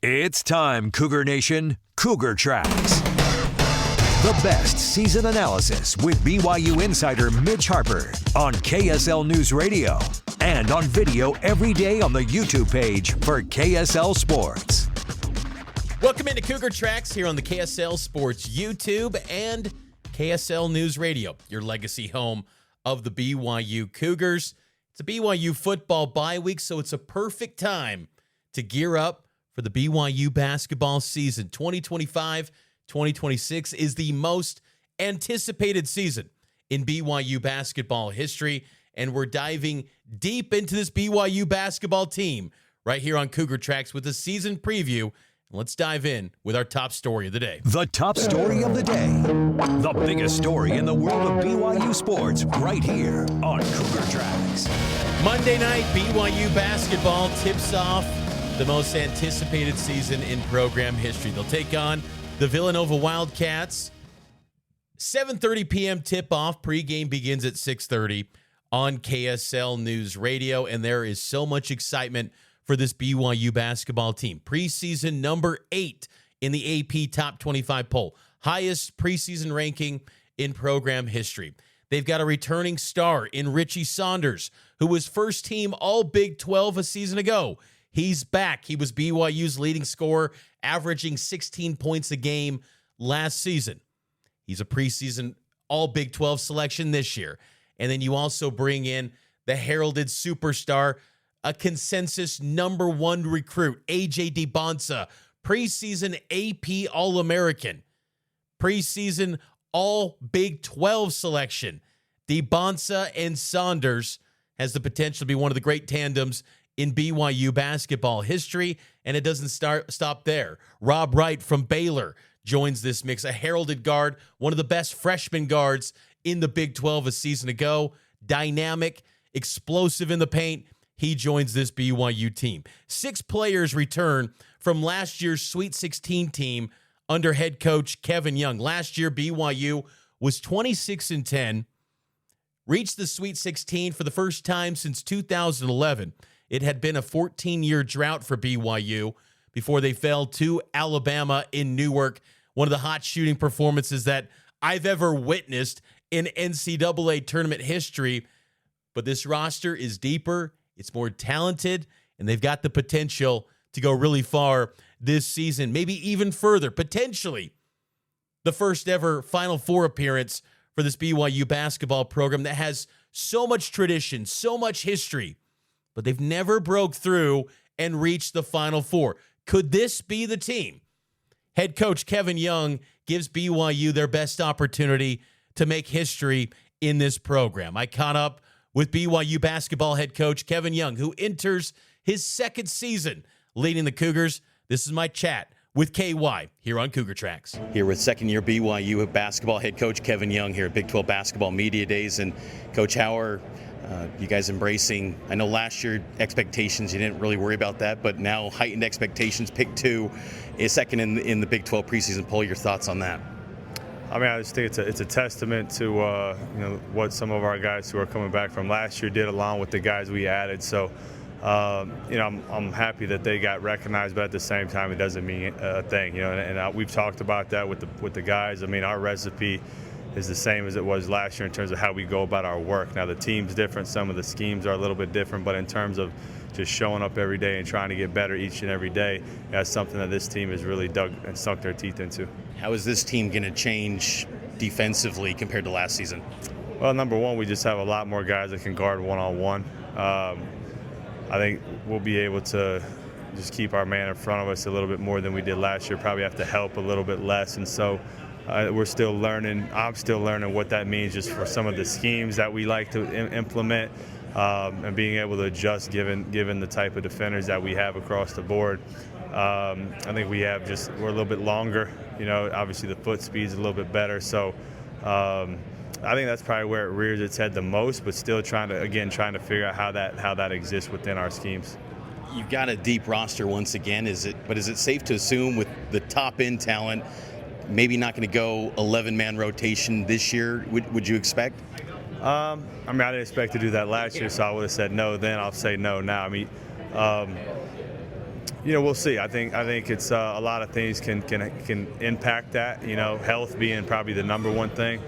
It's time, Cougar Nation. Cougar Tracks. The best season analysis with BYU insider Mitch Harper on KSL News Radio and on video every day on the YouTube page for KSL Sports. Welcome into Cougar Tracks here on the KSL Sports YouTube and KSL News Radio, your legacy home of the BYU Cougars. It's a BYU football bye week, so it's a perfect time to gear up for the BYU basketball season. 2025-2026 is the most anticipated season in BYU basketball history, and we're diving deep into this BYU basketball team right here on Cougar Tracks with a season preview. Let's dive in with our top story of the day. The top story of the day. The biggest story in the world of BYU sports right here on Cougar Tracks. Monday night, BYU basketball tips off the most anticipated season in program history. They'll take on the Villanova Wildcats. 7:30 p.m. tip-off. Pregame begins at 6:30 on KSL News Radio, and there is so much excitement for this BYU basketball team. Preseason number 8 in the AP Top 25 poll. Highest preseason ranking in program history. They've got a returning star in Richie Saunders, who was first team All Big 12 a season ago. He's back. He was BYU's leading scorer, averaging 16 points a game last season. He's a preseason All Big 12 selection this year. And then you also bring in the heralded superstar, a consensus number 1 recruit, AJ Dybantsa, preseason AP All-American, preseason All Big 12 selection. Dybantsa and Saunders has the potential to be one of the great tandems in BYU basketball history, and it doesn't stop there. Rob Wright from Baylor joins this mix, a heralded guard, one of the best freshman guards in the Big 12 a season ago, dynamic, explosive in the paint. He joins this BYU team. 6 players return from last year's Sweet 16 team under head coach Kevin Young. Last year, BYU was 26-10, reached the Sweet 16 for the first time since 2011. It had been a 14-year drought for BYU before they fell to Alabama in Newark, one of the hot shooting performances that I've ever witnessed in NCAA tournament history. But this roster is deeper, it's more talented, and they've got the potential to go really far this season, maybe even further, potentially the first ever Final Four appearance for this BYU basketball program that has so much tradition, so much history, but they've never broke through and reached the Final Four. Could this be the team? Head coach Kevin Young gives BYU their best opportunity to make history in this program. I caught up with BYU basketball head coach Kevin Young, who enters his second season leading the Cougars. This is my chat with KY here on Cougar Tracks. Here with second-year BYU basketball head coach Kevin Young here at Big 12 Basketball Media Days. And Coach, how are you guys embracing, I know last year expectations, you didn't really worry about that, but now heightened expectations, pick 2 is second in the Big 12 preseason poll. Your thoughts on that? I mean, I just think it's a testament to what some of our guys who are coming back from last year did, along with the guys we added. So, I'm happy that they got recognized, but at the same time, it doesn't mean a thing. And we've talked about that with the guys. I mean, our recipe is the same as it was last year in terms of how we go about our work. Now, the team's different. Some of the schemes are a little bit different, but in terms of just showing up every day and trying to get better each and every day, that's something that this team has really dug and sunk their teeth into. How is this team going to change defensively compared to last season? Well, number one, we just have a lot more guys that can guard one-on-one. I think we'll be able to just keep our man in front of us a little bit more than we did last year, probably have to help a little bit less. And so we're still learning. I'm still learning what that means just for some of the schemes that we like to implement. And being able to adjust given the type of defenders that we have across the board. I think we're a little bit longer. Obviously the foot speed's a little bit better. So I think that's probably where it rears its head the most, but still trying to figure out how that exists within our schemes. You've got a deep roster once again. Is it safe to assume with the top end talent, maybe not going to go 11-man rotation this year? Would you expect? I didn't expect to do that last year, so I would have said no then. I'll say no now. We'll see. I think it's a lot of things can impact that. Health being probably the number one thing.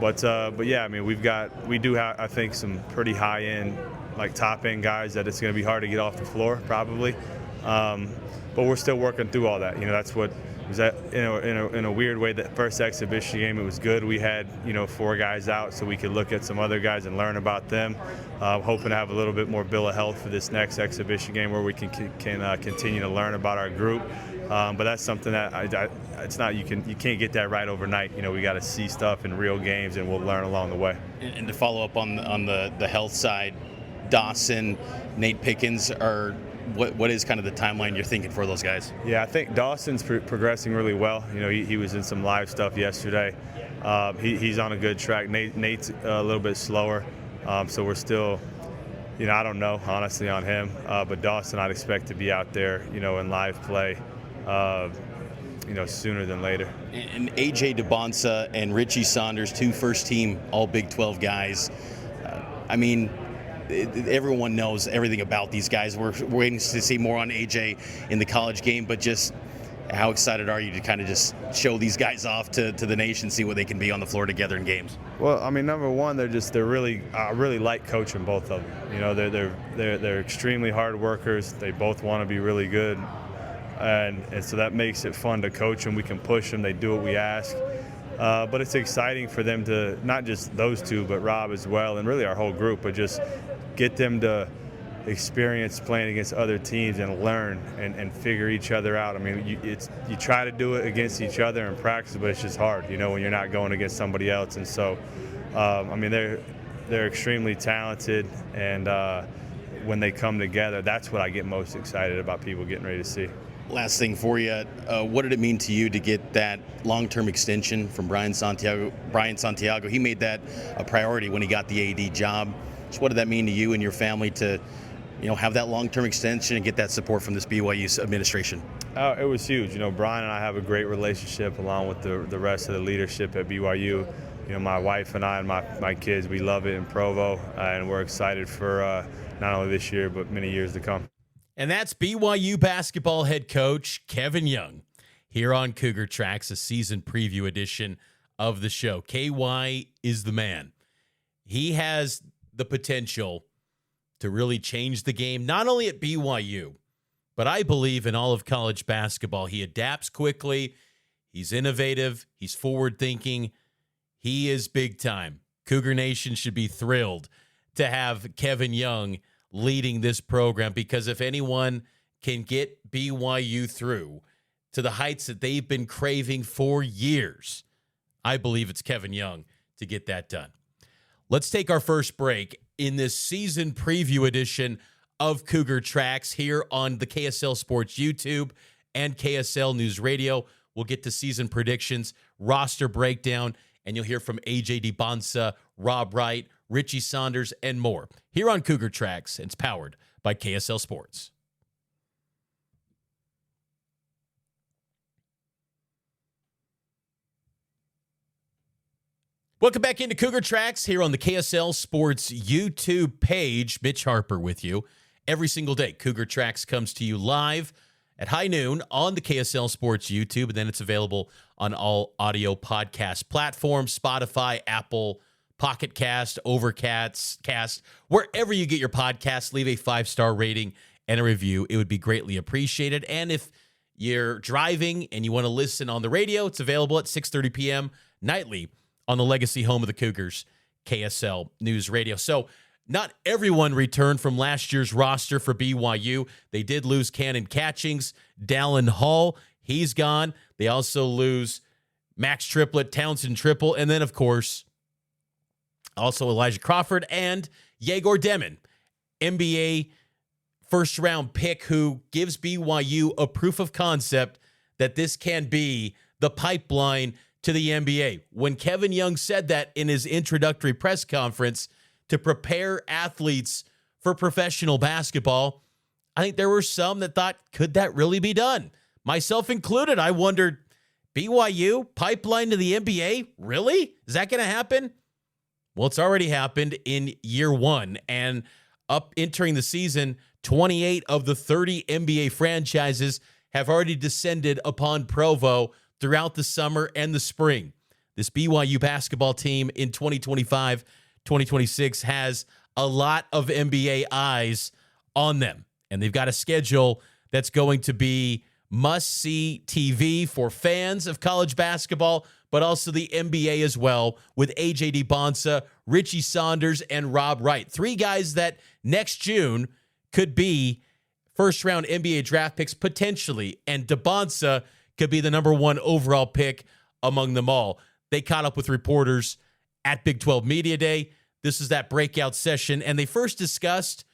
But yeah, I mean, we do have, I think, some pretty high end, like top end guys that it's going to be hard to get off the floor probably. But we're still working through all that. That's what was that in a weird way. That first exhibition game, it was good. We had 4 guys out, so we could look at some other guys and learn about them. Hoping to have a little bit more bill of health for this next exhibition game where we can continue to learn about our group. But that's something that it's not you can't get that right overnight. We got to see stuff in real games, and we'll learn along the way. And to follow up on the health side, Dawson, Nate Pickens are. What is kind of the timeline you're thinking for those guys? Yeah, I think Dawson's progressing really well. He was in some live stuff yesterday. He's on a good track. Nate's a little bit slower, so we're still, I don't know honestly on him. But Dawson, I'd expect to be out there, in live play, sooner than later. And AJ Dybantsa and Richie Saunders, 2 first-team All Big 12 guys. Everyone knows everything about these guys. We're waiting to see more on AJ in the college game, but just how excited are you to kind of just show these guys off to the nation, see what they can be on the floor together in games? Well, I mean, number one, I really like coaching both of them. They're extremely hard workers. They both want to be really good, and so that makes it fun to coach them. We can push them. They do what we ask. But it's exciting for them to, not just those 2, but Rob as well, and really our whole group, but just get them to experience playing against other teams and learn and figure each other out. I mean, you try to do it against each other in practice, but it's just hard, when you're not going against somebody else. And so, they're extremely talented, and when they come together, that's what I get most excited about people getting ready to see. Last thing for you, what did it mean to you to get that long-term extension from Brian Santiago? He made that a priority when he got the AD job. So what did that mean to you and your family to, have that long-term extension and get that support from this BYU administration? It was huge. Brian and I have a great relationship along with the rest of the leadership at BYU. My wife and I and my kids, we love it in Provo, and we're excited for not only this year but many years to come. And that's BYU basketball head coach Kevin Young here on Cougar Tracks, a season preview edition of the show. KY is the man. He has the potential to really change the game, not only at BYU, but I believe in all of college basketball. He adapts quickly. He's innovative. He's forward-thinking. He is big time. Cougar Nation should be thrilled to have Kevin Young leading this program, because if anyone can get BYU through to the heights that they've been craving for years, I believe it's Kevin Young to get that done. Let's take our first break in this season preview edition of Cougar Tracks here on the KSL Sports YouTube and KSL News Radio. We'll get to season predictions, roster breakdown, and you'll hear from AJ Dybantsa, Rob Wright, Richie Saunders, and more here on Cougar Tracks. It's powered by KSL Sports. Welcome back into Cougar Tracks here on the KSL Sports YouTube page. Mitch Harper with you every single day. Cougar Tracks comes to you live at high noon on the KSL Sports YouTube, and then it's available on all audio podcast platforms, Spotify, Apple, Pocket Cast, Overcast, wherever you get your podcasts. Leave a 5-star rating and a review. It would be greatly appreciated. And if you're driving and you want to listen on the radio, it's available at 6:30 p.m. nightly on the legacy home of the Cougars, KSL News Radio. So not everyone returned from last year's roster for BYU. They did lose Cannon Catchings, Dallin Hall. He's gone. They also lose Max Triplett, Townsend Triple, and then, of course, also Elijah Crawford and Yegor Demon, NBA first-round pick, who gives BYU a proof of concept that this can be the pipeline to the NBA. When Kevin Young said that in his introductory press conference to prepare athletes for professional basketball, I think there were some that thought, could that really be done? Myself included. I wondered, BYU, pipeline to the NBA? Really? Is that going to happen? Well, it's already happened in year one, and up entering the season, 28 of the 30 NBA franchises have already descended upon Provo throughout the summer and the spring. This BYU basketball team in 2025-2026 has a lot of NBA eyes on them, and they've got a schedule that's going to be must-see TV for fans of college basketball, but also the NBA as well, with AJ Dybantsa, Richie Saunders, and Rob Wright. 3 guys that next June could be first-round NBA draft picks potentially, and Dybantsa could be the number 1 overall pick among them all. They caught up with reporters at Big 12 Media Day. This is that breakout session, and they first discussed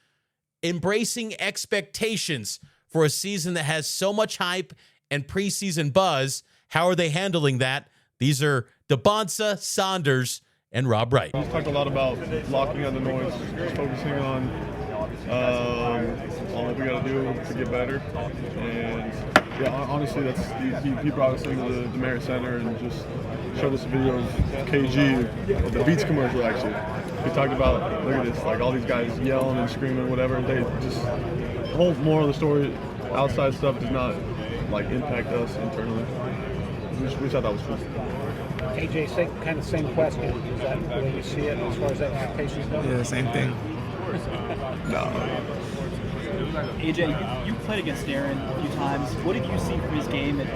embracing expectations for a season that has so much hype and preseason buzz. How are they handling that? These are Dybantsa, Saunders, and Rob Wright. We've talked a lot about blocking out the noise, just focusing on what we got to do to get better. And yeah, honestly, that's he brought us into the Marriott Center and just showed us a video of KG, the Beats commercial actually. He talked about, look at this, like all these guys yelling and screaming, whatever. They just, the whole moral of the story, outside stuff does not like impact us internally. We thought that was cool. AJ, same question. Is that the way you see it as far as expectations go? Yeah, same thing. No. AJ, you played against Darren a few times. What did you see from his game? And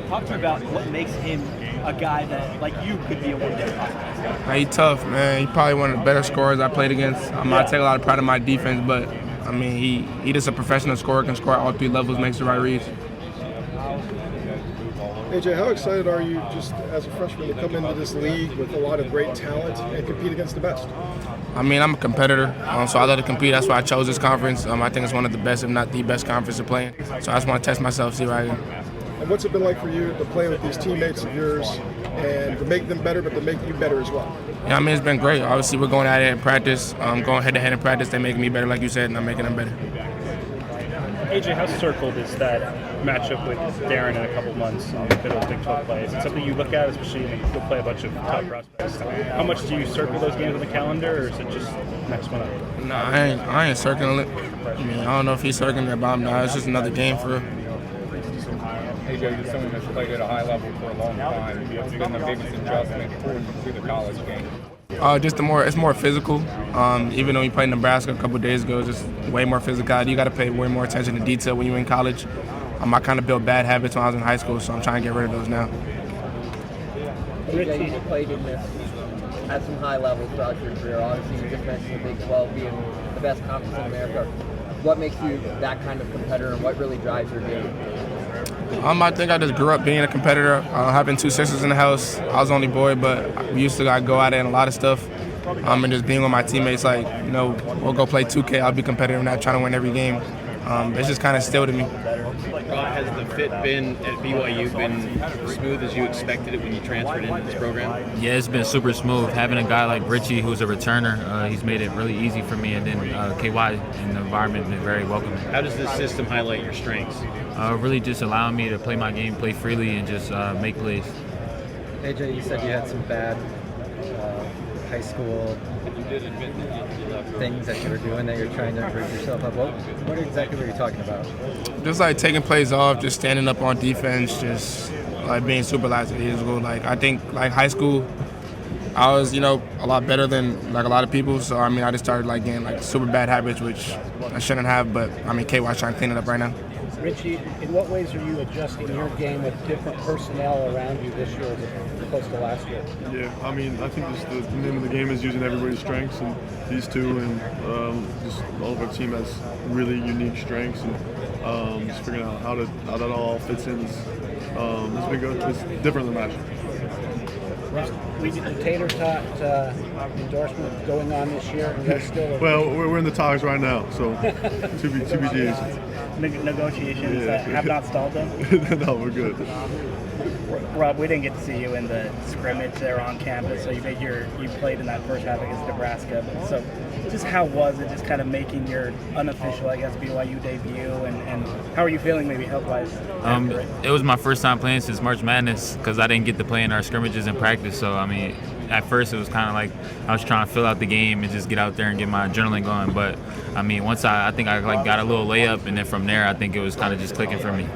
talk to me about what makes him a guy that, like you, could be a one-day prospect. He's tough, man. He's probably one of the better scorers I played against. I take a lot of pride in my defense, but, I mean, he just a professional scorer, can score at all 3 levels, makes the right reads. AJ, how excited are you just as a freshman to come into this league with a lot of great talent and compete against the best? I mean, I'm a competitor, so I love to compete. That's why I chose this conference. I think it's one of the best, if not the best conference to play in. So I just want to test myself, see where I am. And what's it been like for you to play with these teammates of yours and to make them better, but to make you better as well? Yeah, I mean, it's been great. Obviously, we're going at it in practice, going head-to-head in practice. They're making me better, like you said, and I'm making them better. AJ, how circled is that matchup with Darren in a couple months on the middle of Big 12 play? Is it something you look at, especially when you'll play a bunch of top prospects? How much do you circle those games on the calendar, or is it just next one up? No, I ain't circling it. I mean, I don't know if he's circling it, but it's just another game for real. AJ, you're someone that's played at a high level for a long time. What's been the biggest adjustment to the college game? It's more physical. Even though we played Nebraska a couple of days ago, it's just way more physicality. You got to pay way more attention to detail when you're in college. I kind of built bad habits when I was in high school, so I'm trying to get rid of those now. AJ, you played in this at some high levels throughout your career. Obviously, you just mentioned the Big 12 being the best conference in America. What makes you that kind of competitor, and what really drives your game? I think I just grew up being a competitor. Having 2 sisters in the house, I was the only boy, but we used to go at it in a lot of stuff. And just being with my teammates, we'll go play 2K. I'll be competitive in that, trying to win every game. It's just kind of still to me. Has the fit been at BYU been smooth as you expected it when you transferred into this program? Yeah, it's been super smooth. Having a guy like Richie, who's a returner, he's made it really easy for me. And then KY in the environment has been very welcoming. How does this system highlight your strengths? Really just allowing me to play my game, play freely, and just make plays. AJ, you said you had some bad high school things that you were doing that you're trying to improve yourself up. What exactly were you talking about? Just taking plays off, just standing up on defense, just being super lackadaisical. I think high school, I was a lot better than a lot of people. So I just started getting super bad habits, which I shouldn't have. But KY's trying to clean it up right now. Richie, in what ways are you adjusting your game with different personnel around you this year as opposed to last year? Yeah, I think just the name of the game is using everybody's strengths, and these two and just all of our team has really unique strengths, and just figuring out how that all fits in. It's been good. It's different than last year. We did the Tater Tot endorsement going on this year, and they're still. Well, we're in the talks right now, so TBDs. Negotiations have not stalled them? No, we're good. Rob, we didn't get to see you in the scrimmage there on campus, so you played in that first half against Nebraska. So just how was it just kind of making your unofficial, BYU debut, and how are you feeling maybe health-wise? It was my first time playing since March Madness because I didn't get to play in our scrimmages in practice. So, at first it was kind of like I was trying to fill out the game and just get out there and get my adrenaline going. But I mean, once I think I like got a little layup, and then from there I think it was kind of just clicking for me.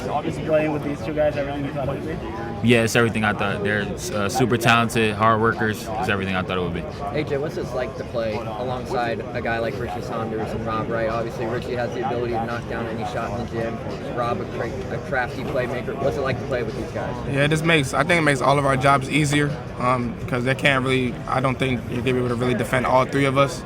Obviously, playing with these two guys, everything you thought it would be? Yeah, it's everything I thought. They're super talented, hard workers. It's everything I thought it would be. AJ, what's it like to play alongside a guy like Richie Saunders and Rob Wright? Obviously, Richie has the ability to knock down any shot in the gym. Rob, a crafty playmaker. What's it like to play with these guys? Yeah, I think it makes all of our jobs easier because they can't really, I don't think they'll be able to really defend all three of us.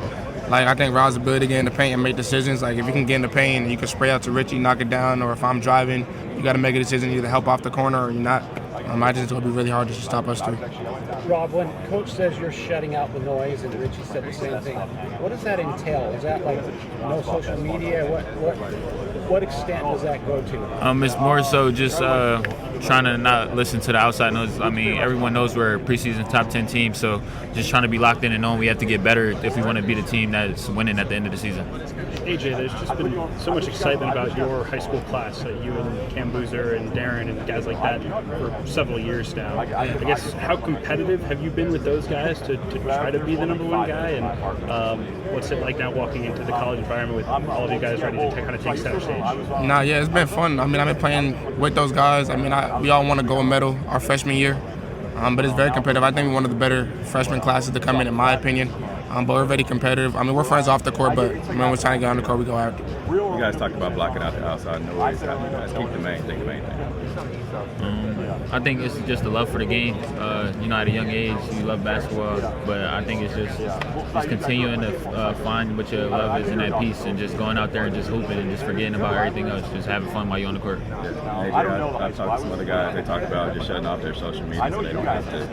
Like, I think Rob's ability to get in the paint and make decisions. Like, if you can get in the paint and you can spray out to Richie, knock it down, or if I'm driving, you got to make a decision, either help off the corner or you're not. I just think it'll be really hard to stop us three. Rob, when Coach says you're shutting out the noise, and Richie said the same thing, what does that entail? Is that like no social media? What extent does that go to? It's more so just trying to not listen to the outside noise. I mean, everyone knows we're a preseason top 10 team, so just trying to be locked in and knowing we have to get better if we want to be the team that's winning at the end of the season. AJ, there's just been so much excitement about your high school class, you and Cam Boozer and Darren and guys like that for several years now. I guess, how competitive have you been with those guys to try to be the number one guy? And what's it like now walking into the college environment with all of you guys ready to kind of take center stage? Yeah, it's been fun. I mean, I've been playing with those guys. I mean, we all won a gold medal our freshman year, but it's very competitive. I think we're one of the better freshman classes to come in my opinion. But we're very competitive. I mean, we're friends off the court, but when we're trying to get on the court, we go after. You guys talk about blocking out the outside noise. How do you guys keep the main thing? I think it's just the love for the game. At a young age, you love basketball, but I think it's just continuing to find what your love is in that piece and just going out there and just hooping and just forgetting about everything else, just having fun while you're on the court. I've talked to some other guys. They talk about just shutting off their social media so they don't have to,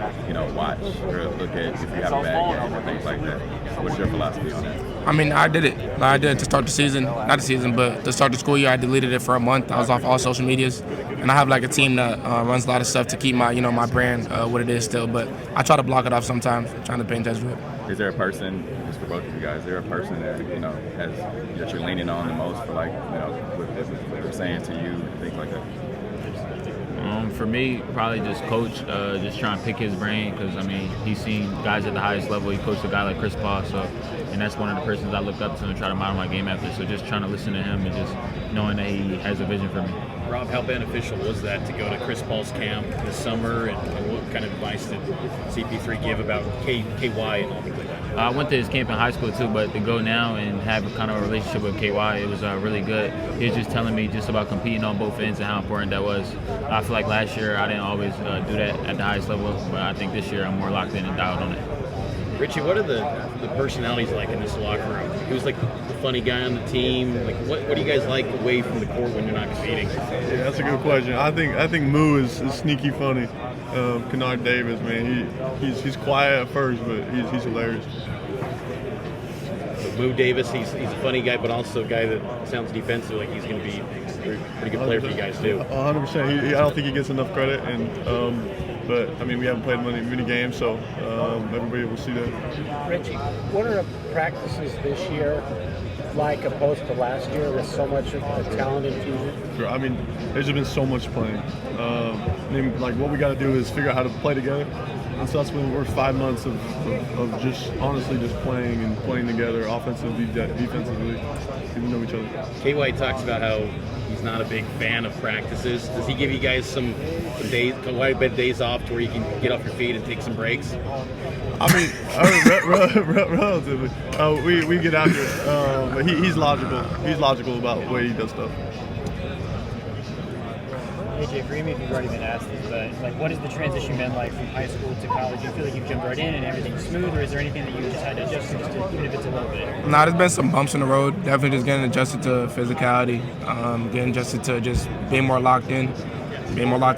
watch or look at if you have a bad game or things like that. What's your philosophy on that? I mean, I did it. I did it to start the season. Not the season, but to start the school year. I deleted it for a month. I was off all social medias. And I have like a team that runs a lot of stuff to keep my, my brand what it is still. But I try to block it off sometimes, trying to pay attention to it. Is there a person, just for both of you guys, is there a person that, that you're leaning on the most for what they're saying to you, things like that? For me, probably just coach, just trying to pick his brain because, he's seen guys at the highest level. He coached a guy like Chris Paul, and that's one of the persons I look up to and try to model my game after. So just trying to listen to him and just knowing that he has a vision for me. Rob, how beneficial was that to go to Chris Paul's camp this summer, and what kind of advice did CP3 give about KY and all things like that? I went to his camp in high school too, but to go now and have kind of a relationship with KY, it was really good. He was just telling me just about competing on both ends and how important that was. I feel like last year I didn't always do that at the highest level, but I think this year I'm more locked in and dialed on it. Richie, what are the personalities like in this locker room? Who's like the funny guy on the team? Like, what do you guys like away from the court when you're not competing? Yeah, that's a good question. I think Moo is sneaky funny. Kennard Davis, man, he's quiet at first, but he's hilarious. So Moo Davis, he's a funny guy, but also a guy that sounds defensive, like he's going to be a pretty good player for you guys too. 100%. I don't think he gets enough credit, and but we haven't played many games, so everybody will see that. Richie, what are the practices this year like opposed to last year with so much of the talent infusion? Sure. There's just been so much playing. What we got to do is figure out how to play together. And so that's when we're 5 months of just honestly just playing together, offensively, defensively, getting to know each other. KY talks about how he's not a big fan of practices. Does he give you guys some days, quite a bit of days off to where you can get off your feet and take some breaks? Relatively. We get after it. But he's logical. He's logical about the way he does stuff. AJ, for me, if you've already been asked this, but what has the transition been like from high school to college? Do you feel like you've jumped right in and everything's smooth, or is there anything that you just had to adjust to, even if it's a little bit? There's been some bumps in the road. Definitely just getting adjusted to physicality, getting adjusted to just being more locked in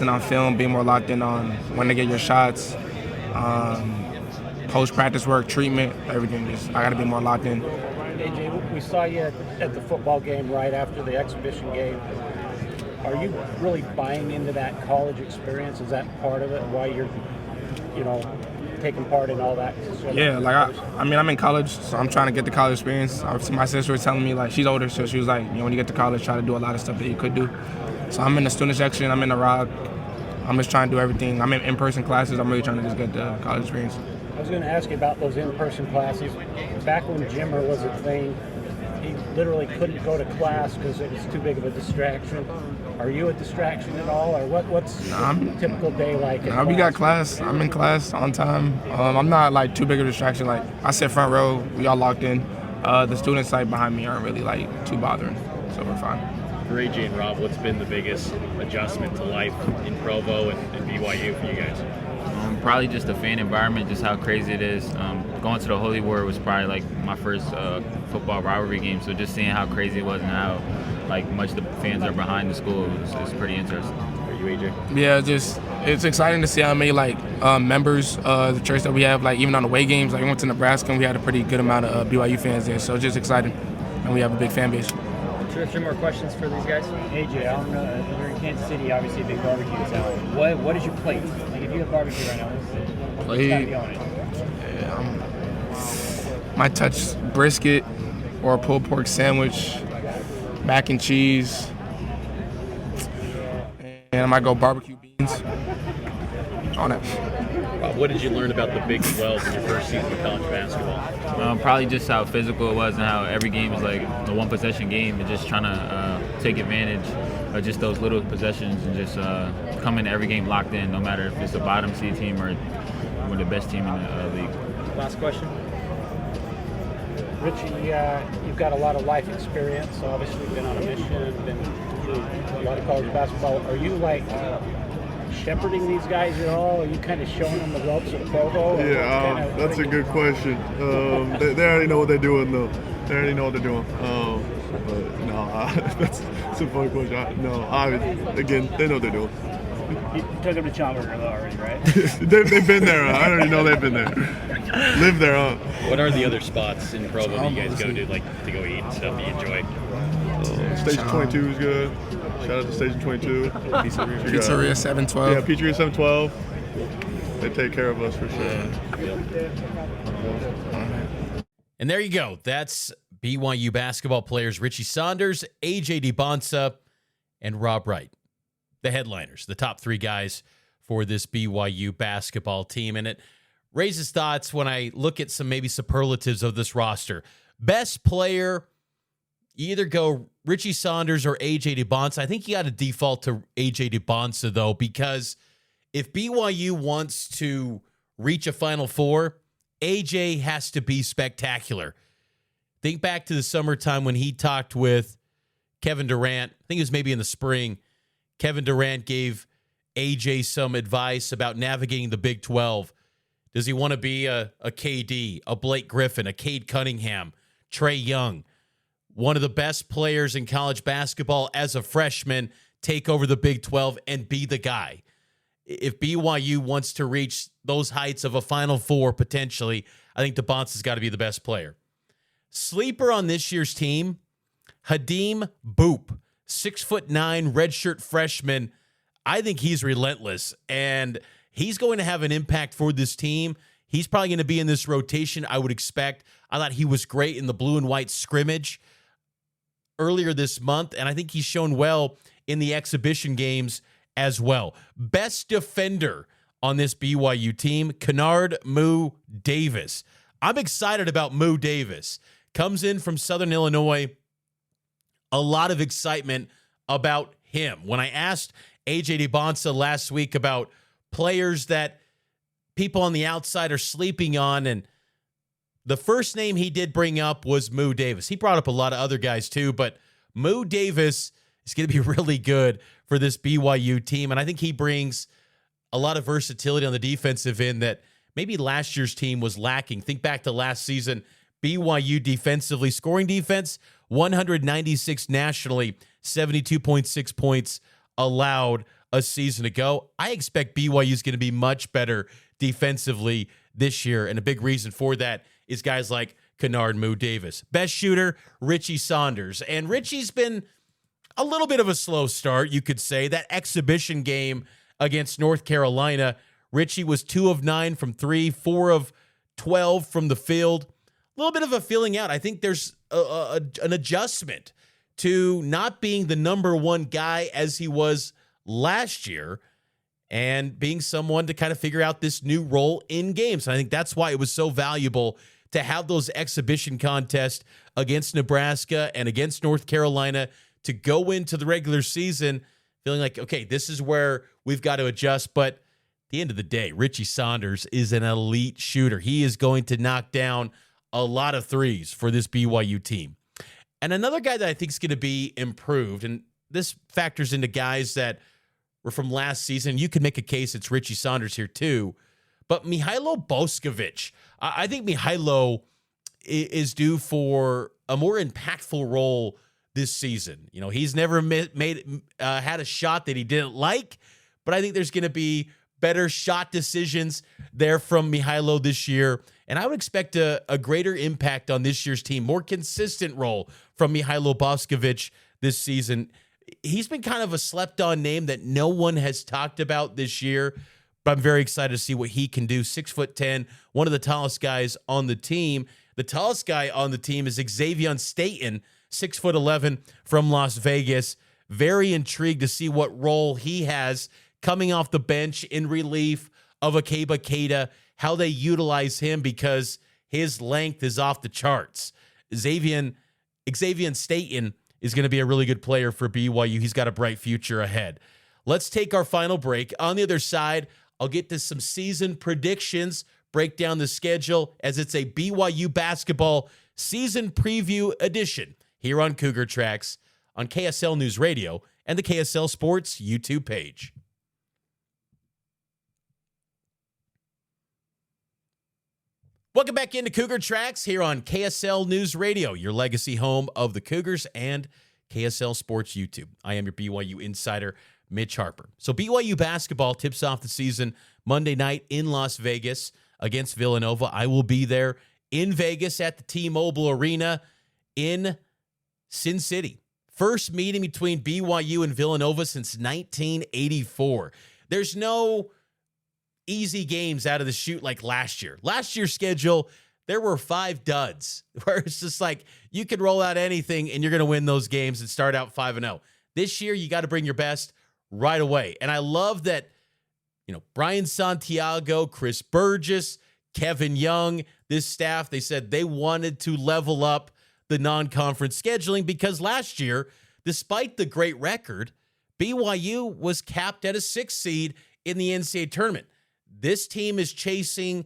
on film, being more locked in on when to get your shots, post-practice work, treatment, everything. I got to be more locked in. AJ, we saw you at the football game right after the exhibition game. Are you really buying into that college experience? Is that part of it? Why you're, taking part in all that? Yeah, I'm in college, so I'm trying to get the college experience. My sister was telling me, she's older, so she was like, when you get to college, try to do a lot of stuff that you could do. So I'm in the student section, I'm in the ROC. I'm just trying to do everything. I'm in in-person classes. I'm really trying to just get the college experience. I was going to ask you about those in-person classes. Back when Jimmer was a thing, he literally couldn't go to class because it was too big of a distraction. Are you a distraction at all, or what's a typical day like? We got class. I'm in class on time. I'm not like too big of a distraction. Like I sit front row, we all locked in. The students like behind me aren't really like too bothering, so we're fine. For AJ and Rob, what's been the biggest adjustment to life in Provo and BYU for you guys? Probably just the fan environment, just how crazy it is. Going to the Holy War was probably like my first football rivalry game, so just seeing how crazy it was and how like much the fans are behind the school is pretty interesting. Are you AJ? Yeah, just it's exciting to see how many like members the church that we have. Like even on the away games, like we went to Nebraska and we had a pretty good amount of BYU fans there, so it's just exciting, and we have a big fan base. Two or three more questions for these guys. AJ, I don't know, you're in Kansas City, obviously a big barbecue town. What is your plate? Like if you have barbecue right now, what's gotta be on it? Might touch brisket or a pulled pork sandwich, mac and cheese, and I might go barbecue beans on it. Rob, what did you learn about the Big 12 in your first season of college basketball? Probably just how physical it was and how every game is like a one-possession game and just trying to take advantage of just those little possessions and just come into every game locked in, no matter if it's a bottom seed team or we're the best team in the league. Last question. Richie, you've got a lot of life experience. Obviously, you've been on a mission, been through a lot of college basketball. Are you like shepherding these guys at all? Are you kind of showing them the ropes of Provo? Yeah, that's a good question. They already know what they're doing, though. They already know what they're doing. But no, that's a funny question. Again, they know what they're doing. You took them to Chalmers already, right? they've been there. I already know they've been there. Live there, huh? What are the other spots in Provo that you guys go to, like to go eat and stuff that you enjoy? Station 22 is good. Shout out to Station 22. Pizzeria 712. Yeah, Pizzeria 712. They take care of us for sure. And there you go. That's BYU basketball players Richie Saunders, AJ Dybantsa, and Rob Wright. The headliners, the top three guys for this BYU basketball team. And it raises thoughts when I look at some maybe superlatives of this roster. Best player, you either go Richie Saunders or AJ Dybantsa. I think you got to default to AJ Dybantsa, though, because if BYU wants to reach a Final Four, AJ has to be spectacular. Think back to the summertime when he talked with Kevin Durant. I think it was maybe in the spring. Kevin Durant gave AJ some advice about navigating the Big 12. Does he want to be a KD, a Blake Griffin, a Cade Cunningham, Trae Young, one of the best players in college basketball as a freshman, take over the Big 12 and be the guy? If BYU wants to reach those heights of a Final Four potentially, I think Dybantsa's got to be the best player. Sleeper on this year's team, Hadim Boop, 6'9", redshirt freshman. I think he's relentless, and he's going to have an impact for this team. He's probably going to be in this rotation, I would expect. I thought he was great in the blue and white scrimmage earlier this month, and I think he's shown well in the exhibition games as well. Best defender on this BYU team, Kennard Moo Davis. I'm excited about Moo Davis. Comes in from Southern Illinois. A lot of excitement about him. When I asked AJ Dybantsa last week about players that people on the outside are sleeping on, and the first name he did bring up was Moo Davis. He brought up a lot of other guys too, but Moo Davis is going to be really good for this BYU team, and I think he brings a lot of versatility on the defensive end that maybe last year's team was lacking. Think back to last season, BYU defensively, scoring defense, 196 nationally, 72.6 points allowed a season ago. I expect BYU is going to be much better defensively this year, and a big reason for that is guys like Kennard Moo Davis. Best shooter, Richie Saunders. And Richie's been a little bit of a slow start, you could say. That exhibition game against North Carolina, Richie was 2 of 9 from 3, 4 of 12 from the field. A little bit of a feeling out. I think there's an adjustment to not being the number one guy as he was last year. and being someone to kind of figure out this new role in games. And I think that's why it was so valuable to have those exhibition contests against Nebraska and against North Carolina to go into the regular season feeling like, okay, this is where we've got to adjust. But at the end of the day, Richie Saunders is an elite shooter. He is going to knock down a lot of threes for this BYU team. And another guy that I think is going to be improved, and this factors into guys that were from last season. You could make a case it's Richie Saunders here too, but Mihailo Boskovic. I think Mihailo is due for a more impactful role this season. You know, he's never had a shot that he didn't like, but I think there's going to be better shot decisions there from Mihailo this year. And I would expect a greater impact on this year's team, more consistent role from Mihailo Boskovic this season. He's been kind of a slept-on name that no one has talked about this year, but I'm very excited to see what he can do. 6'10", one of the tallest guys on the team. The tallest guy on the team is Xavier Staten, 6'11", from Las Vegas. Very intrigued to see what role he has coming off the bench in relief of Akeba Keita, how they utilize him because his length is off the charts. Xavier Staten is going to be a really good player for BYU. He's got a bright future ahead. Let's take our final break. On the other side, I'll get to some season predictions, break down the schedule as it's a BYU basketball season preview edition here on Cougar Tracks on KSL News Radio and the KSL Sports YouTube page. Welcome back into Cougar Tracks here on KSL News Radio, your legacy home of the Cougars and KSL Sports YouTube. I am your BYU insider, Mitch Harper. So BYU basketball tips off the season Monday night in Las Vegas against Villanova. I will be there in Vegas at the T-Mobile Arena in Sin City. First meeting between BYU and Villanova since 1984. There's no easy games out of the chute like last year. Last year's schedule, there were 5 duds where it's just like you could roll out anything and you're going to win those games and start out 5-0. This year, you got to bring your best right away. And I love that, you know, Brian Santiago, Chris Burgess, Kevin Young, this staff, they said they wanted to level up the non-conference scheduling because last year, despite the great record, BYU was capped at a 6th seed in the NCAA tournament. This team is chasing, you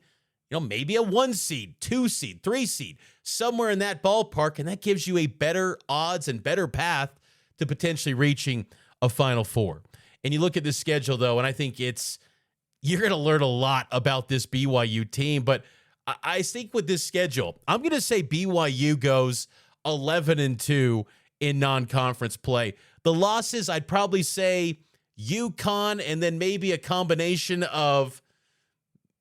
know, maybe a 1 seed, 2 seed, 3 seed, somewhere in that ballpark, and that gives you a better odds and better path to potentially reaching a Final Four. And you look at this schedule, though, and I think you're going to learn a lot about this BYU team, but I think with this schedule, I'm going to say BYU goes 11-2 in non-conference play. The losses, I'd probably say UConn and then maybe a combination of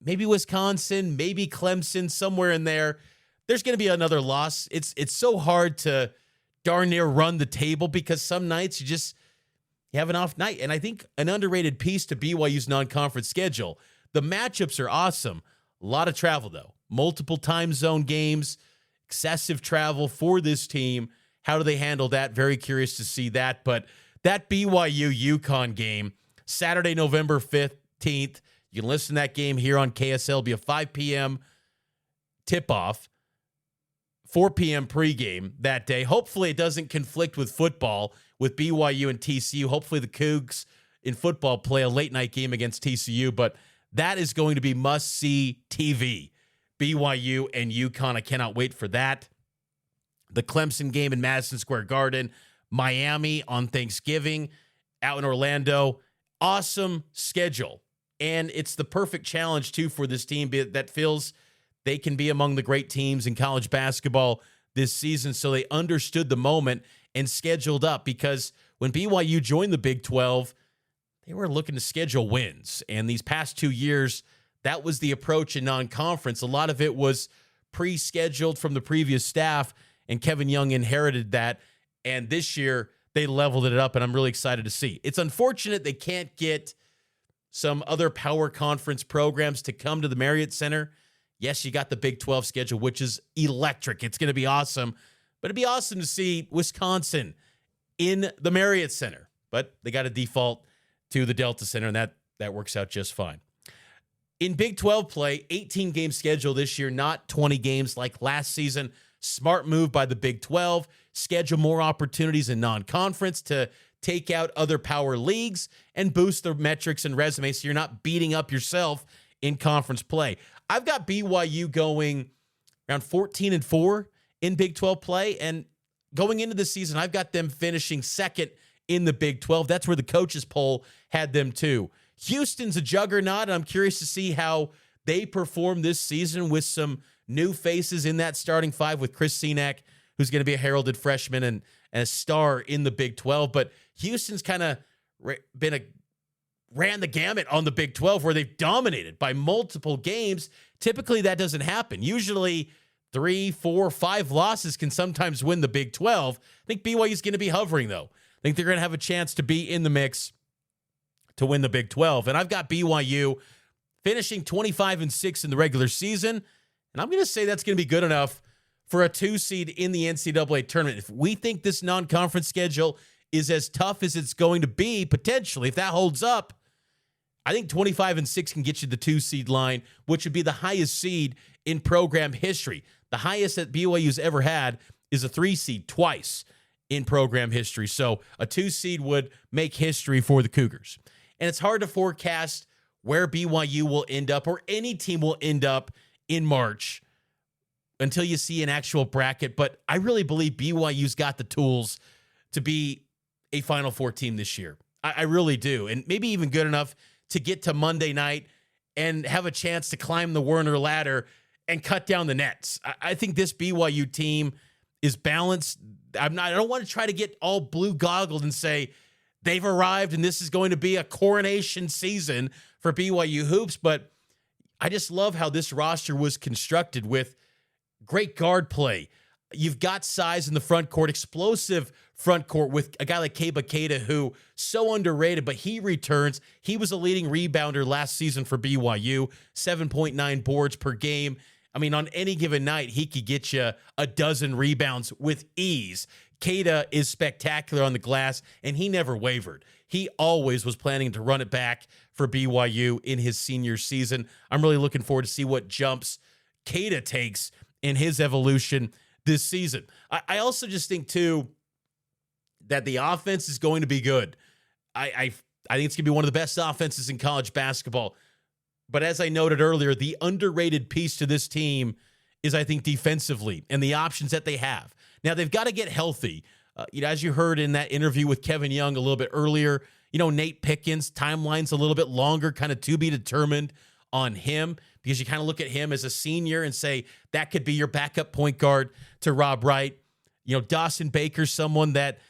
maybe Wisconsin, maybe Clemson, somewhere in there. There's going to be another loss. It's so hard to darn near run the table because some nights you have an off night. And I think an underrated piece to BYU's non-conference schedule, the matchups are awesome. A lot of travel, though. Multiple time zone games, excessive travel for this team. How do they handle that? Very curious to see that. But that BYU-UConn game, Saturday, November 15th, you can listen to that game here on KSL. It'll be a 5 p.m. tip-off, 4 p.m. pregame that day. Hopefully it doesn't conflict with football with BYU and TCU. Hopefully the Cougs in football play a late-night game against TCU, but that is going to be must-see TV. BYU and UConn, I cannot wait for that. The Clemson game in Madison Square Garden, Miami on Thanksgiving, out in Orlando. Awesome schedule. And it's the perfect challenge, too, for this team that feels they can be among the great teams in college basketball this season. So they understood the moment and scheduled up because when BYU joined the Big 12, they were looking to schedule wins. And these past 2 years, that was the approach in non-conference. A lot of it was pre-scheduled from the previous staff, and Kevin Young inherited that. And this year, they leveled it up, and I'm really excited to see. It's unfortunate they can't get some other power conference programs to come to the Marriott Center. Yes, you got the Big 12 schedule, which is electric. It's going to be awesome. But it'd be awesome to see Wisconsin in the Marriott Center. But they got to default to the Delta Center, and that that works out just fine. In Big 12 play, 18-game schedule this year, not 20 games like last season. Smart move by the Big 12. Schedule more opportunities in non-conference to take out other power leagues and boost their metrics and resumes so you're not beating up yourself in conference play. I've got BYU going around 14-4 in Big 12 play, and going into the season, I've got them finishing second in the Big 12. That's where the coaches poll had them too. Houston's a juggernaut, and I'm curious to see how they perform this season with some new faces in that starting five with Chris Senack, who's going to be a heralded freshman and a star in the Big 12. But Houston's kind of ran the gamut on the Big 12 where they've dominated by multiple games. Typically, that doesn't happen. Usually 3, 4, 5 losses can sometimes win the Big 12. I think BYU's going to be hovering, though. I think they're going to have a chance to be in the mix to win the Big 12. And I've got BYU finishing 25-6 in the regular season. And I'm going to say that's going to be good enough for a 2 seed in the NCAA tournament. If we think this non-conference schedule is as tough as it's going to be, potentially, if that holds up, I think 25-6 can get you the 2 seed line, which would be the highest seed in program history. The highest that BYU's ever had is a 3 seed twice in program history. So a 2 seed would make history for the Cougars. And it's hard to forecast where BYU will end up or any team will end up in March until you see an actual bracket. But I really believe BYU's got the tools to be a Final Four team this year. I really do. And maybe even good enough to get to Monday night and have a chance to climb the Werner ladder and cut down the nets. I think this BYU team is balanced. I don't want to try to get all blue goggled and say they've arrived and this is going to be a coronation season for BYU hoops, but I just love how this roster was constructed with great guard play. You've got size in the front court, explosive front court with a guy like Keba Keita, who so underrated, but he returns. He was a leading rebounder last season for BYU, 7.9 boards per game. I mean, on any given night, he could get you a dozen rebounds with ease. Keita is spectacular on the glass, and he never wavered. He always was planning to run it back for BYU in his senior season. I'm really looking forward to see what jumps Keita takes in his evolution this season. I also just think, too, that the offense is going to be good. I think it's going to be one of the best offenses in college basketball. But as I noted earlier, the underrated piece to this team is, I think, defensively and the options that they have. Now, they've got to get healthy. As you heard in that interview with Kevin Young a little bit earlier, Nate Pickens, timeline's a little bit longer, kind of to be determined on him, because you kind of look at him as a senior and say that could be your backup point guard to Rob Wright. Dawson Baker's someone that,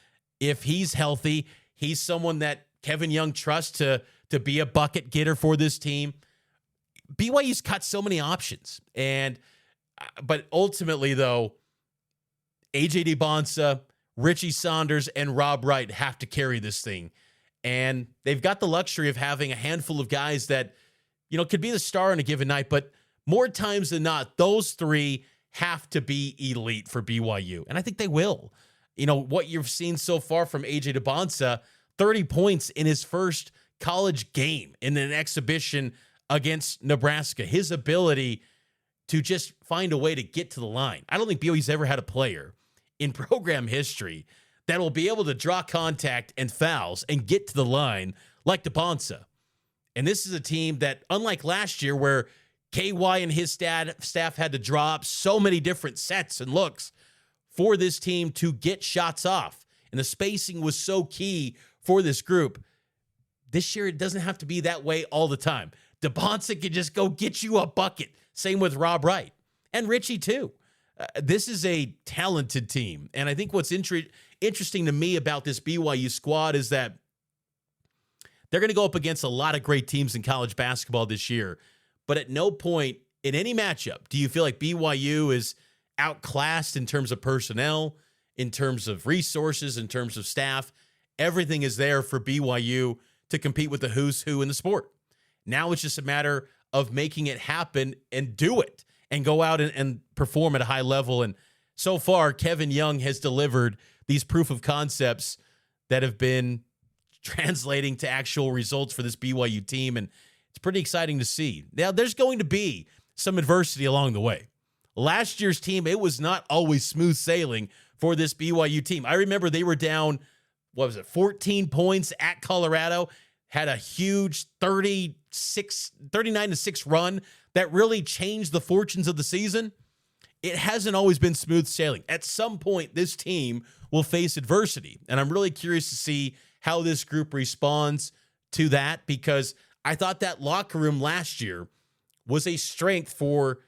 if he's healthy, he's someone that Kevin Young trusts to be a bucket getter for this team. BYU's got so many options. But ultimately, though, AJ Dybantsa, Richie Saunders, and Rob Wright have to carry this thing. And they've got the luxury of having a handful of guys that, could be the star on a given night. But more times than not, those three have to be elite for BYU. And I think they will. What you've seen so far from AJ Dybantsa, 30 points in his first college game in an exhibition against Nebraska. His ability to just find a way to get to the line. I don't think BYU's ever had a player in program history that will be able to draw contact and fouls and get to the line like Dybantsa. And this is a team that, unlike last year where KY and his staff had to draw up so many different sets and looks for this team to get shots off, and the spacing was so key for this group, this year it doesn't have to be that way all the time. Dybantsa can just go get you a bucket. Same with Rob Wright. And Richie, too. This is a talented team. And I think what's interesting to me about this BYU squad is that they're going to go up against a lot of great teams in college basketball this year. But at no point in any matchup do you feel like BYU is outclassed in terms of personnel, in terms of resources, in terms of staff. Everything is there for BYU to compete with the who's who in the sport. Now it's just a matter of making it happen and do it and go out and perform at a high level. And so far, Kevin Young has delivered these proof of concepts that have been translating to actual results for this BYU team, and it's pretty exciting to see. Now, there's going to be some adversity along the way. Last year's team, it was not always smooth sailing for this BYU team. I remember they were down, 14 points at Colorado, had a huge 39-6 run that really changed the fortunes of the season. It hasn't always been smooth sailing. At some point, this team will face adversity, and I'm really curious to see how this group responds to that, because I thought that locker room last year was a strength for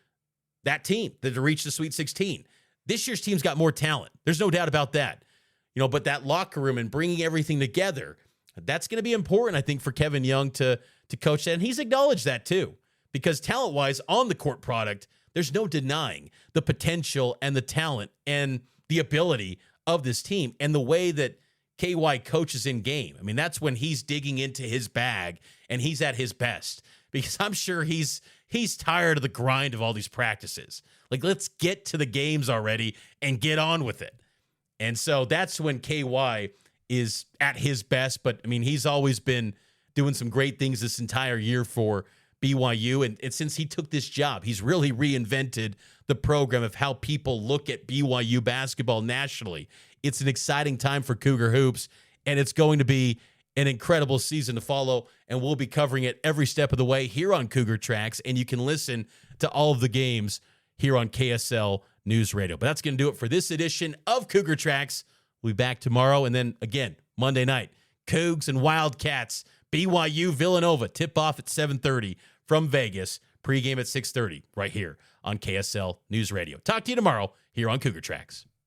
that team to reach the Sweet 16. This year's team's got more talent. There's no doubt about that. But that locker room and bringing everything together, that's going to be important, I think, for Kevin Young to coach that. And he's acknowledged that too, because talent-wise on the court product, there's no denying the potential and the talent and the ability of this team and the way that KY coaches in game. I mean, that's when he's digging into his bag and he's at his best, because I'm sure he's tired of the grind of all these practices. Like, let's get to the games already and get on with it. And so that's when KY is at his best. But, I mean, he's always been doing some great things this entire year for BYU. And since he took this job, he's really reinvented the program of how people look at BYU basketball nationally. It's an exciting time for Cougar Hoops, and it's going to be an incredible season to follow, and we'll be covering it every step of the way here on Cougar Tracks, and you can listen to all of the games here on KSL News Radio. But that's going to do it for this edition of Cougar Tracks. We'll be back tomorrow, and then again, Monday night, Cougs and Wildcats, BYU Villanova, tip-off at 7:30 from Vegas, pregame at 6:30 right here on KSL News Radio. Talk to you tomorrow here on Cougar Tracks.